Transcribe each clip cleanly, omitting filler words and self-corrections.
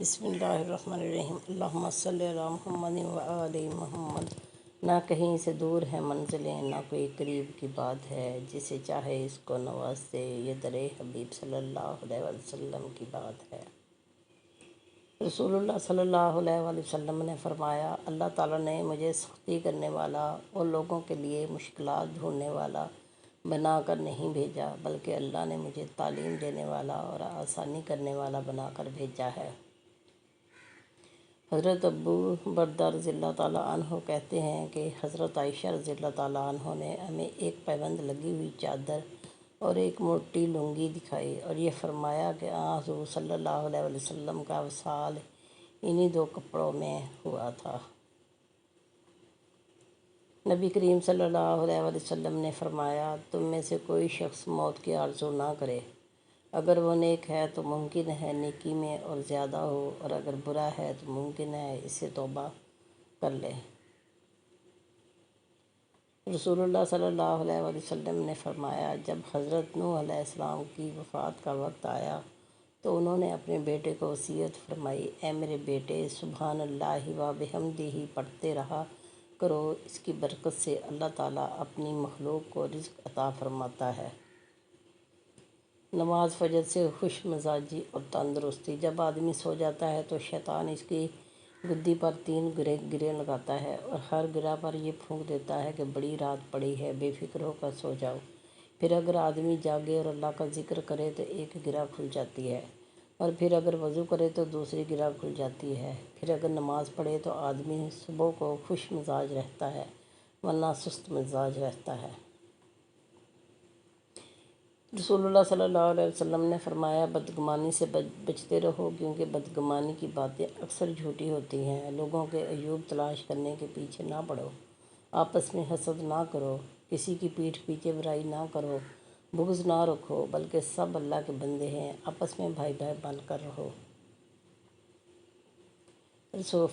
بسم اللہ الرحمن الرحیم اللہم صلی علی محمد و آل محمد۔ نہ کہیں سے دور ہے منزلیں، نہ کوئی قریب کی بات ہے، جسے چاہے اس کو نواز دے، یہ در حبیب صلی اللہ علیہ وسلم کی بات ہے۔ رسول اللہ صلی اللہ علیہ وسلم نے فرمایا، اللہ تعالیٰ نے مجھے سختی کرنے والا اور لوگوں کے لیے مشکلات ڈھونڈنے والا بنا کر نہیں بھیجا، بلکہ اللہ نے مجھے تعلیم دینے والا اور آسانی کرنے والا بنا کر بھیجا ہے۔ حضرت ابو بردہ رضی اللہ تعالیٰ عنہ کہتے ہیں کہ حضرت عائشہ رضی اللہ تعالیٰ عنہ نے ہمیں ایک پیوند لگی ہوئی چادر اور ایک موٹی لنگی دکھائی اور یہ فرمایا کہ حضور صلی اللہ علیہ وسلم کا وصال انہی دو کپڑوں میں ہوا تھا۔ نبی کریم صلی اللہ علیہ وسلم نے فرمایا، تم میں سے کوئی شخص موت کی آرزو نہ کرے، اگر وہ نیک ہے تو ممکن ہے نیکی میں اور زیادہ ہو، اور اگر برا ہے تو ممکن ہے اس سے توبہ کر لے۔ رسول اللہ صلی اللہ علیہ وسلم نے فرمایا، جب حضرت نوح علیہ السلام کی وفات کا وقت آیا تو انہوں نے اپنے بیٹے کو وصیت فرمائی، اے میرے بیٹے، سبحان اللہ و بحمدہ پڑھتے رہا کرو، اس کی برکت سے اللہ تعالیٰ اپنی مخلوق کو رزق عطا فرماتا ہے۔ نماز فجر سے خوش مزاجی اور تندرستی۔ جب آدمی سو جاتا ہے تو شیطان اس کی گدی پر 3 گرے لگاتا ہے اور ہر گرہ پر یہ پھونک دیتا ہے کہ بڑی رات پڑی ہے، بے فکر ہو کر سو جاؤ۔ پھر اگر آدمی جاگے اور اللہ کا ذکر کرے تو ایک گرہ کھل جاتی ہے، اور پھر اگر وضو کرے تو دوسری گرہ کھل جاتی ہے۔ پھر اگر نماز پڑھے تو آدمی صبح کو خوش مزاج رہتا ہے، ورنہ سست مزاج رہتا ہے۔ رسول اللہ صلی اللہ علیہ وسلم نے فرمایا، بدگمانی سے بچتے رہو، کیونکہ بدگمانی کی باتیں اکثر جھوٹی ہوتی ہیں۔ لوگوں کے عیوب تلاش کرنے کے پیچھے نہ پڑو، آپس میں حسد نہ کرو، کسی کی پیٹھ پیچھے برائی نہ کرو، بغض نہ رکھو، بلکہ سب اللہ کے بندے ہیں، آپس میں بھائی بھائی بن کر رہو۔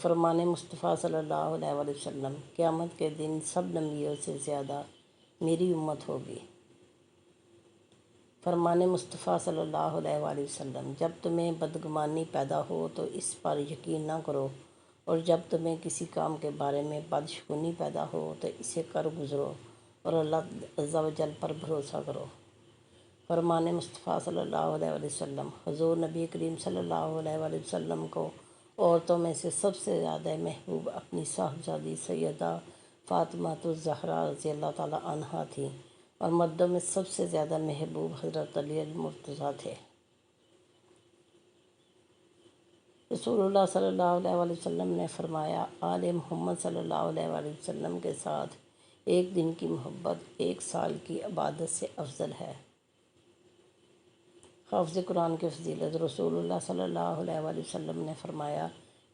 فرمان مصطفیٰ صلی اللہ علیہ وسلم، قیامت کے دن سب نبیوں سے زیادہ میری امت ہوگی۔ فرمان مصطفیٰ صلی اللہ علیہ وسلم، جب تمہیں بدگمانی پیدا ہو تو اس پر یقین نہ کرو، اور جب تمہیں کسی کام کے بارے میں بدشگونی پیدا ہو تو اسے کر گزرو اور اللہ عز و جل پر بھروسہ کرو۔ فرمان مصطفیٰ صلی اللہ علیہ وسلم، حضور نبی کریم صلی اللہ علیہ وسلم کو عورتوں میں سے سب سے زیادہ محبوب اپنی صاحبزادی سیدہ فاطمۃ الزہرا رضی اللہ تعالیٰ عنہا تھیں، اور مردوں میں سب سے زیادہ محبوب حضرت علی المرتضیٰ تھے۔ رسول اللہ صلی اللہ علیہ وسلم نے فرمایا، آل محمد صلی اللہ علیہ وسلم کے ساتھ ایک دن کی محبت 1 سال کی عبادت سے افضل ہے۔ حافظ قرآن کی فضیلت۔ رسول اللہ صلی اللہ علیہ وسلم نے فرمایا،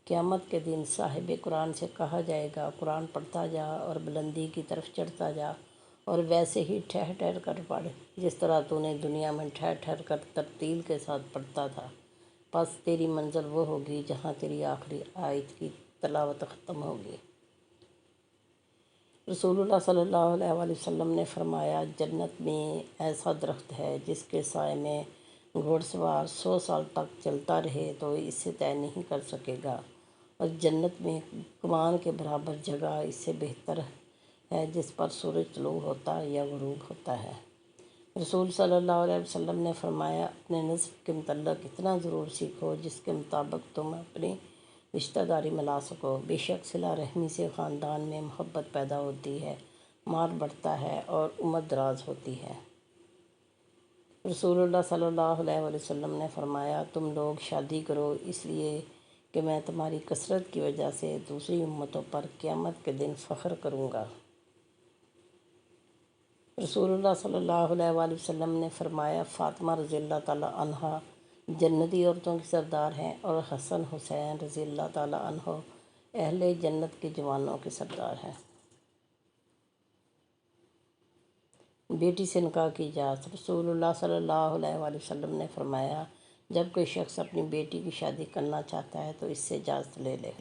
قیامت کے دن صاحب قرآن سے کہا جائے گا، قرآن پڑھتا جا اور بلندی کی طرف چڑھتا جا، اور ویسے ہی ٹھہر ٹھہر کر پڑھ جس طرح تو نے دنیا میں ٹھہر ٹھہر کر ترتیل کے ساتھ پڑھتا تھا، پس تیری منزل وہ ہوگی جہاں تیری آخری آیت کی تلاوت ختم ہوگی۔ رسول اللہ صلی اللہ علیہ وسلم نے فرمایا، جنت میں ایسا درخت ہے جس کے سائے میں گھوڑ سوار 100 سال تک چلتا رہے تو اس سے طے نہیں کر سکے گا، اور جنت میں کمان کے برابر جگہ اس سے بہتر ہے جس پر سورج طلوع ہوتا یا غروب ہوتا ہے۔ رسول صلی اللہ علیہ وسلم نے فرمایا، اپنے نسب کے متعلق اتنا ضرور سیکھو جس کے مطابق تم اپنی رشتہ داری ملا سکو، بے شک صلہ رحمی سے خاندان میں محبت پیدا ہوتی ہے، مال بڑھتا ہے اور عمر دراز ہوتی ہے۔ رسول اللہ صلی اللہ علیہ وسلم نے فرمایا، تم لوگ شادی کرو اس لیے کہ میں تمہاری کثرت کی وجہ سے دوسری امتوں پر قیامت کے دن فخر کروں گا۔ رسول اللہ صلی اللہ علیہ وسلم نے فرمایا، فاطمہ رضی اللہ تعالیٰ عنہا جنتی عورتوں کی سردار ہیں، اور حسن حسین رضی اللہ تعالیٰ عنہ اہل جنت کے جوانوں کے سردار ہیں۔ بیٹی سے نکاح کی اجازت۔ رسول اللہ صلی اللہ علیہ وسلم نے فرمایا، جب کوئی شخص اپنی بیٹی کی شادی کرنا چاہتا ہے تو اس سے اجازت لے لے۔